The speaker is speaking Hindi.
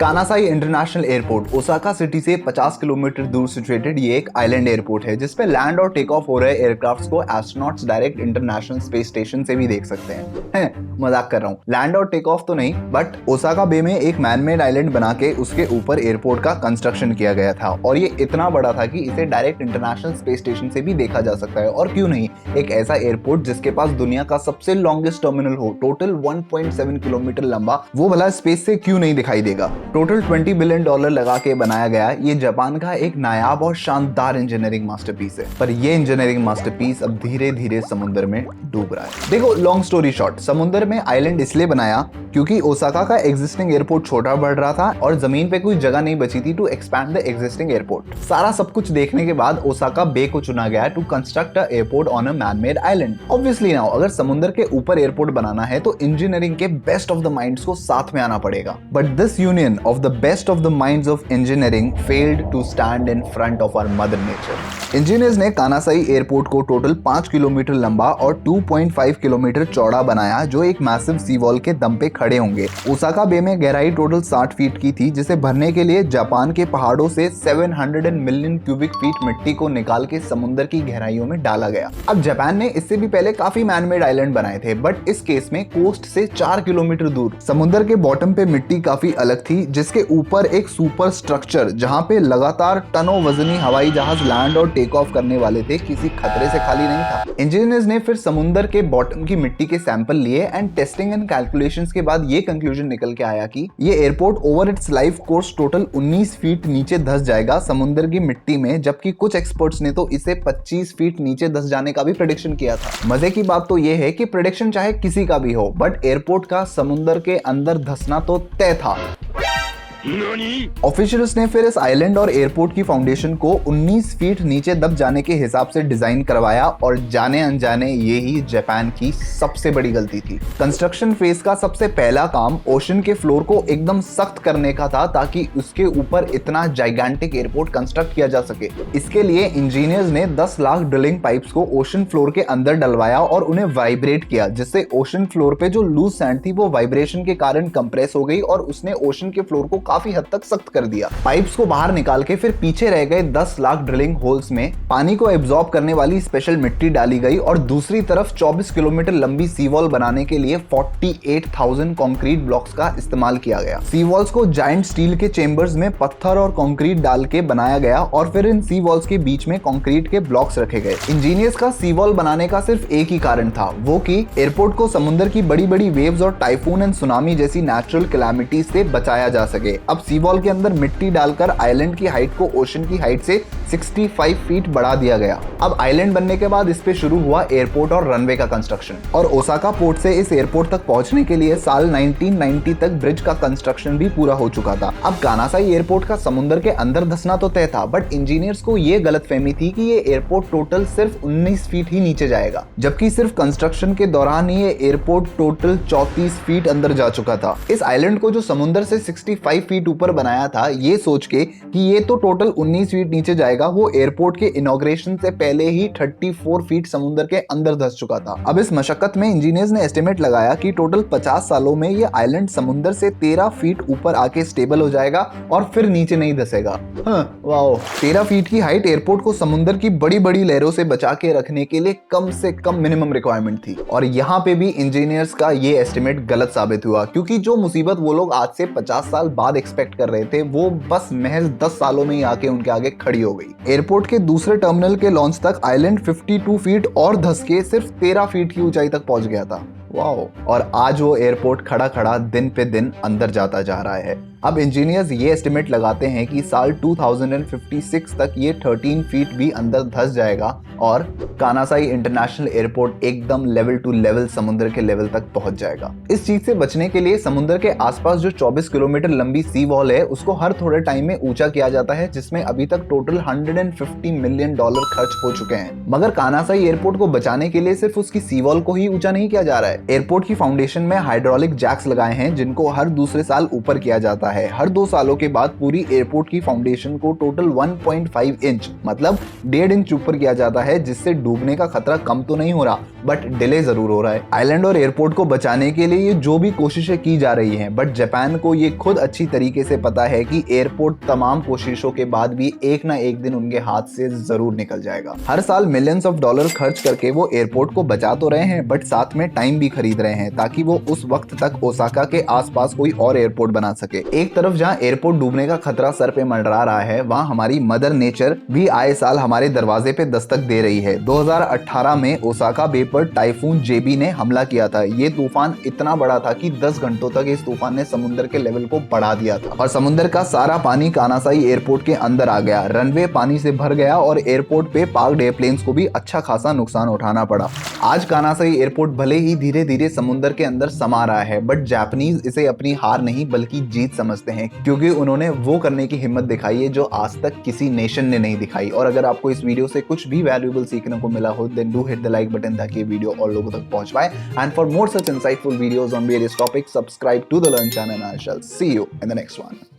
कानासाई इंटरनेशनल एयरपोर्ट ओसाका सिटी से 50 किलोमीटर दूर सिचुएटेड ये एक आइलैंड एयरपोर्ट है जिसपे लैंड और टेक ऑफ हो रहे एयरक्राफ्ट्स को astronauts direct international space station से भी देख सकते हैं। मजाक कर रहा हूँ, लैंड और टेक ऑफ तो नहीं, बट ओसाका बे में एक मैनमेड आइलैंड बना के उसके ऊपर एयरपोर्ट का कंस्ट्रक्शन किया गया था और ये इतना बड़ा था कि इसे डायरेक्ट इंटरनेशनल स्पेस स्टेशन से भी देखा जा सकता है। और क्यों नहीं, एक ऐसा एयरपोर्ट जिसके पास दुनिया का सबसे लॉन्गेस्ट टर्मिनल हो, टोटल 1.7 किलोमीटर लंबा, वो भला स्पेस से क्यों नहीं दिखाई देगा। टोटल $20 बिलियन लगा के बनाया गया ये जापान का एक नायाब और शानदार इंजीनियरिंग मास्टरपीस है, पर ये इंजीनियरिंग मास्टरपीस अब धीरे धीरे समुद्र में डूब रहा है। देखो, लॉन्ग स्टोरी शॉर्ट, समुद्र में आइलैंड इसलिए बनाया क्योंकि ओसाका का एग्जिस्टिंग एयरपोर्ट छोटा बढ़ रहा था और जमीन पे कोई जगह नहीं बची थी to expand the existing airport. सारा सब कुछ देखने के बाद ओसाका बे को चुना गया to construct a airport on a man made island. Obviously now अगर समुद्र के ऊपर एयरपोर्ट बनाना है तो इंजीनियरिंग के बेस्ट ऑफ द माइंड्स को साथ में आना पड़ेगा, but this union of the best of the minds of engineering failed to stand in front of our mother nature. Engineers ने कानासाई एयरपोर्ट को टोटल 5 किलोमीटर लंबा और 2.5 किलोमीटर चौड़ा बनाया जो एक मैसिव सी वॉल के दम पे खड़े होंगे। ओसाका बे में गहराई टोटल 60 फीट की थी जिसे भरने के लिए जापान के पहाड़ों से 700 मिलियन क्यूबिक फीट मिट्टी को निकाल के समुद्र की गहराइयों में डाला गया। अब जापान ने इससे भी पहले काफी मैनमेड आइलैंड बनाए थे, बट इस केस में कोस्ट से 4 किलोमीटर दूर समुद्र के बॉटम पे मिट्टी काफी अलग थी, जिसके ऊपर एक सुपर स्ट्रक्चर जहां पे लगातार टनों वजनी हवाई जहाज लैंड और टेक ऑफ करने वाले थे, किसी खतरे से खाली नहीं था। इंजीनियर्स ने फिर समुद्र के बॉटम की मिट्टी के सैंपल लिए एंड टेस्टिंग एंड कैलकुलेशंस के बाद ये कंक्लूजन निकल के आया कि ये airport over it's life course total 19 feet नीचे धंस जाएगा समुद्र की मिट्टी में, जबकि कुछ एक्सपर्ट्स ने तो इसे 25 फीट नीचे धंस जाने का भी प्रेडिक्शन किया था। मजे की बात तो ये है कि प्रेडिक्शन चाहे किसी का भी हो, बट एयरपोर्ट का समुद्र के अंदर धंसना तो तय था। ऑफिशियल्स ने फिर इस आइलैंड और एयरपोर्ट की फाउंडेशन को 19 फीट नीचे दब जाने के हिसाब से डिजाइन करवाया और जाने अनजाने ये ही जापान की सबसे बड़ी गलती थी। कंस्ट्रक्शन फेज का सबसे पहला काम ओशन के फ्लोर को एकदम सख्त करने का था ताकि उसके ऊपर इतना जाइगेंटिक एयरपोर्ट कंस्ट्रक्ट किया जा सके। इसके लिए इंजीनियर्स ने 10 लाख ड्रिलिंग पाइप्स को ओशन फ्लोर के अंदर डलवाया और उन्हें वाइब्रेट किया, जिससे ओशन फ्लोर पे जो लूज सैंड थी वो वाइब्रेशन के कारण कंप्रेस हो गई और उसने ओशन के फ्लोर को काफी हद तक सख्त कर दिया। पाइप्स को बाहर निकाल के फिर पीछे रह गए 10 लाख ड्रिलिंग होल्स में पानी को एब्जॉर्ब करने वाली स्पेशल मिट्टी डाली गई और दूसरी तरफ 24 किलोमीटर लंबी सी वॉल बनाने के लिए 48,000 कंक्रीट ब्लॉक्स का इस्तेमाल किया गया। सी वॉल्स को जायंट स्टील के चेंबर्स में पत्थर और कंक्रीट डाल के बनाया गया और फिर इन सी वॉल्स के बीच में कंक्रीट के ब्लॉक्स रखे गए। इंजीनियर्स का सी वॉल बनाने का सिर्फ एक ही कारण था, वो कि एयरपोर्ट को समुद्र की बड़ी बड़ी वेव्स और टाइफून एंड सुनामी जैसी नेचुरल कैलामिटीज से बचाया जा सके। अब सी वॉल के अंदर मिट्टी डालकर आइलैंड की हाइट को ओशन की हाइट से 65 फीट बढ़ा दिया गया। अब आइलैंड बनने के बाद इस पे शुरू हुआ एयरपोर्ट और रनवे का कंस्ट्रक्शन और ओसाका पोर्ट से इस एयरपोर्ट तक पहुंचने के लिए साल 1990 तक ब्रिज का कंस्ट्रक्शन भी पूरा हो चुका था। अब कानासाई एयरपोर्ट का समुद्र के अंदर धंसना तो तय था, बट इंजीनियर्स को ये गलतफहमी थी कि ये एयरपोर्ट टोटल सिर्फ 19 फीट ही नीचे जाएगा, जबकि सिर्फ कंस्ट्रक्शन के दौरान ही ये एयरपोर्ट टोटल 34 फीट अंदर जा चुका था। इस आइलैंड को जो समुद्र से 65 फीट ऊपर बनाया था ये सोच के कि ये तो टोटल 19 फीट नीचे जाएगा, वो एयरपोर्ट के इनॉग्रेशन से पहले ही 34 फीट समुद्र के अंदर धंस चुका था। अब इस मशक्कत में इंजीनियर्स ने एस्टिमेट लगाया कि टोटल 50 सालों में ये आइलैंड समुद्र से 13 फीट ऊपर आके स्टेबल हो जाएगा और फिर नीचे नहीं धंसेगा। वाओ, 13 फीट की हाइट एयरपोर्ट को समुद्र की बड़ी बड़ी लहरों से बचा के रखने के लिए कम से कम मिनिमम रिक्वायरमेंट थी और यहाँ पे भी इंजीनियर्स का ये एस्टिमेट गलत साबित हुआ, क्योंकि जो मुसीबत वो लोग आज से 50 साल बाद एक्सपेक्ट कर रहे थे वो बस महज 10 सालों में ही आके उनके आगे खड़ी हो गई। एयरपोर्ट के दूसरे टर्मिनल के लॉन्च तक आइलैंड 52 फीट और धंस के सिर्फ 13 फीट की ऊंचाई तक पहुंच गया था। वाओ, और आज वो एयरपोर्ट खड़ा खड़ा दिन पे दिन अंदर जाता जा रहा है। अब इंजीनियर्स ये एस्टिमेट लगाते हैं कि साल 2056 तक ये 13 फीट भी अंदर धंस जाएगा और कानासाई इंटरनेशनल एयरपोर्ट एकदम लेवल टू लेवल समुद्र के लेवल तक पहुंच जाएगा। इस चीज से बचने के लिए समुद्र के आसपास जो 24 किलोमीटर लंबी सी वॉल है उसको हर थोड़े टाइम में ऊंचा किया जाता है, जिसमें अभी तक टोटल $150 मिलियन खर्च हो चुके हैं। मगर कानासाई एयरपोर्ट को बचाने के लिए सिर्फ उसकी सी वॉल को ही ऊंचा नहीं किया जा रहा है। एयरपोर्ट की फाउंडेशन में हाइड्रोलिक जैक्स लगाए हैं जिनको हर दूसरे साल ऊपर किया जाता है। हर 2 सालों के बाद पूरी एयरपोर्ट की फाउंडेशन को टोटल 1.5 इंच मतलब 1.5 इंच ऊपर किया जाता है, जिससे डूबने का खतरा कम तो नहीं हो रहा बट डिले जरूर हो रहा है। आइलैंड और एयरपोर्ट को बचाने के लिए ये जो भी कोशिशें की जा रही हैं, बट जापान को ये खुद अच्छी तरीके से पता है कि एयरपोर्ट तमाम कोशिशों के बाद भी एक ना एक दिन उनके हाथ से जरूर निकल जाएगा। हर साल मिलियंस ऑफ डॉलर खर्च करके वो एयरपोर्ट को बचा तो रहे हैं बट साथ में टाइम भी खरीद रहे हैं ताकि वो उस वक्त तक ओसाका के आसपास कोई और एयरपोर्ट बना सके। एक तरफ जहां एयरपोर्ट डूबने का खतरा सर पे मंडरा रहा है, वहां हमारी मदर नेचर भी आए साल हमारे दरवाजे पे दस्तक दे रही है। 2018 में ओसाका बे पर टाइफून जेबी ने हमला किया था। ये तूफान इतना बड़ा था कि 10 घंटों तक इस तूफान ने समुद्र के लेवल को बढ़ा दिया था और समुद्र का सारा पानी कानासाई एयरपोर्ट के अंदर आ गया। रनवे पानी से भर गया और एयरपोर्ट पे पार्क्ड एयरप्लेन्स को भी अच्छा खासा नुकसान उठाना पड़ा। आज कानासाई एयरपोर्ट भले ही धीरे धीरे समुद्र के अंदर समा रहा है बट जापानीज इसे अपनी हार नहीं बल्कि जीत समझते हैं, क्योंकि उन्होंने वो करने की हिम्मत दिखाई है जो आज तक किसी नेशन ने नहीं दिखाई। और अगर आपको इस वीडियो से कुछ भी वैल्यूएबल सीखने को मिला हो then do hit the like button ताकि ये वीडियो और लोगों तक पहुंच पाए। And for more such insightful videos on various topics subscribe to the learn channel. I shall see you in the next one.